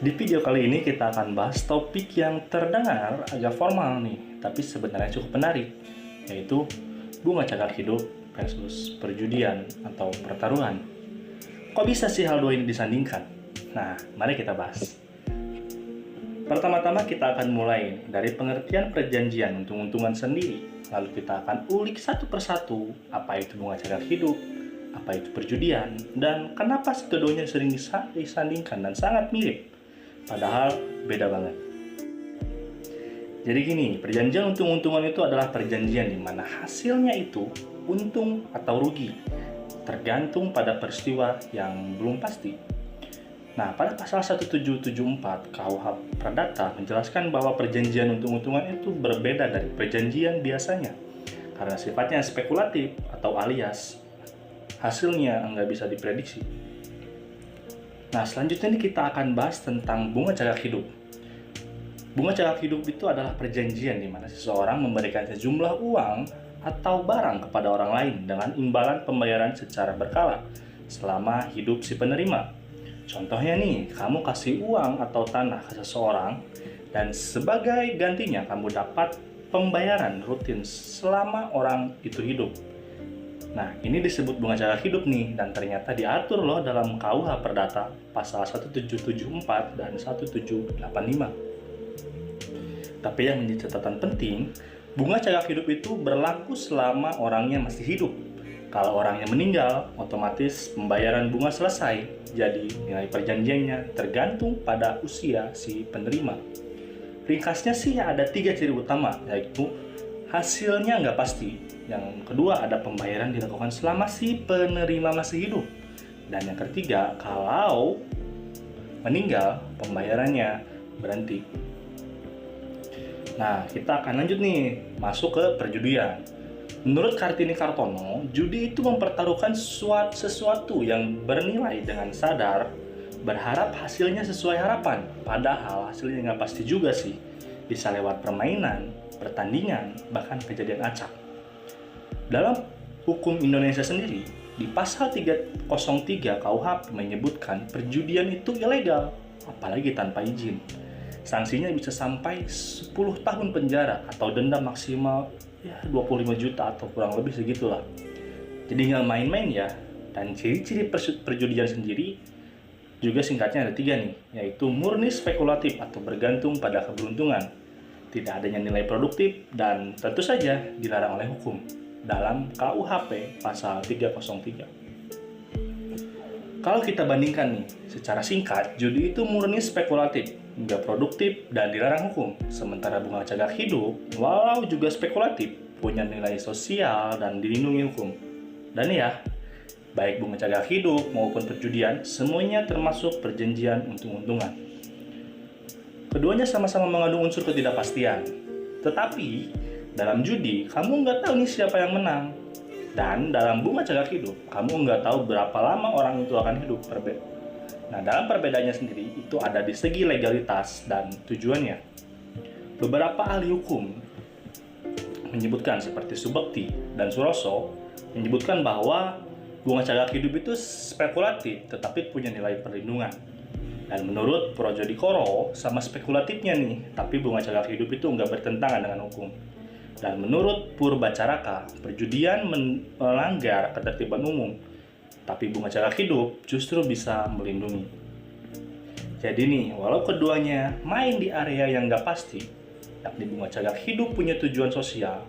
Di video kali ini kita akan bahas topik yang terdengar agak formal nih, tapi sebenarnya cukup menarik, yaitu bunga cakar hidup versus perjudian atau pertaruhan. Kok bisa sih hal dua ini disandingkan? Nah, mari kita bahas. Pertama-tama kita akan mulai dari pengertian perjanjian untung-untungan sendiri, lalu kita akan ulik satu persatu apa itu bunga cakar hidup, apa itu perjudian, dan kenapa keduanya sering disandingkan dan sangat mirip. Padahal beda banget. Jadi gini, perjanjian untung-untungan itu adalah perjanjian di mana hasilnya itu untung atau rugi, tergantung pada peristiwa yang belum pasti. Nah, pada pasal 1774 KUH Perdata menjelaskan bahwa perjanjian untung-untungan itu berbeda dari perjanjian biasanya karena sifatnya spekulatif atau alias hasilnya nggak bisa diprediksi. Nah, selanjutnya ini kita akan bahas tentang bunga cakar hidup. Bunga cakar hidup itu adalah perjanjian di mana seseorang memberikan sejumlah uang atau barang kepada orang lain dengan imbalan pembayaran secara berkala selama hidup si penerima. Contohnya nih, kamu kasih uang atau tanah ke seseorang dan sebagai gantinya kamu dapat pembayaran rutin selama orang itu hidup. Nah, ini disebut bunga cakar hidup nih, dan ternyata diatur loh dalam KUH Perdata pasal 1774 dan 1785. Tapi yang menjadi catatan penting, bunga cakar hidup itu berlaku selama orangnya masih hidup. Kalau orangnya meninggal, otomatis pembayaran bunga selesai, jadi nilai perjanjiannya tergantung pada usia si penerima. Ringkasnya sih ada 3 ciri utama, yaitu hasilnya nggak pasti. Yang kedua, ada pembayaran dilakukan selama si penerima masih hidup. Dan yang ketiga, kalau meninggal, pembayarannya berhenti. Nah, kita akan lanjut nih, masuk ke perjudian. Menurut Kartini Kartono, judi itu mempertaruhkan sesuatu yang bernilai dengan sadar, berharap hasilnya sesuai harapan. Padahal hasilnya nggak pasti juga sih. Bisa lewat permainan, pertandingan, bahkan kejadian acak. Dalam hukum Indonesia sendiri, di pasal 303 KUHP menyebutkan perjudian itu ilegal, apalagi tanpa izin. Sanksinya bisa sampai 10 tahun penjara atau denda maksimal 25 juta atau kurang lebih segitulah. Jadi nggak main-main ya. Dan ciri-ciri perjudian sendiri juga singkatnya ada 3 nih, yaitu murni spekulatif atau bergantung pada keberuntungan, tidak adanya nilai produktif, dan tentu saja dilarang oleh hukum dalam KUHP pasal 303. Kalau kita bandingkan nih, secara singkat, judi itu murni spekulatif, nggak produktif, dan dilarang hukum. Sementara bunga cakar hidup, walau juga spekulatif, punya nilai sosial dan dilindungi hukum. Dan ya, baik bunga cakar hidup maupun perjudian, semuanya termasuk perjanjian untung-untungan. Keduanya sama-sama mengandung unsur ketidakpastian. Tetapi, dalam judi, kamu nggak tahu nih siapa yang menang. Dan dalam bunga cakar hidup, kamu nggak tahu berapa lama orang itu akan hidup. Nah, dalam perbedaannya sendiri, itu ada di segi legalitas dan tujuannya. Beberapa ahli hukum menyebutkan seperti Subekti dan Suroso, menyebutkan bahwa bunga cakar hidup itu spekulatif, tetapi punya nilai perlindungan. Dan menurut Projodikoro, sama spekulatifnya nih, tapi bunga cakar hidup itu nggak bertentangan dengan hukum. Dan menurut Purbacaraka, perjudian melanggar ketertiban umum, tapi bunga cakar hidup justru bisa melindungi. Jadi nih, walau keduanya main di area yang nggak pasti, yakni bunga cakar hidup punya tujuan sosial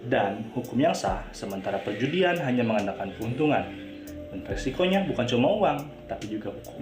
dan hukum yang sah, sementara perjudian hanya mengandalkan keuntungan. Dan resikonya bukan cuma uang, tapi juga hukum.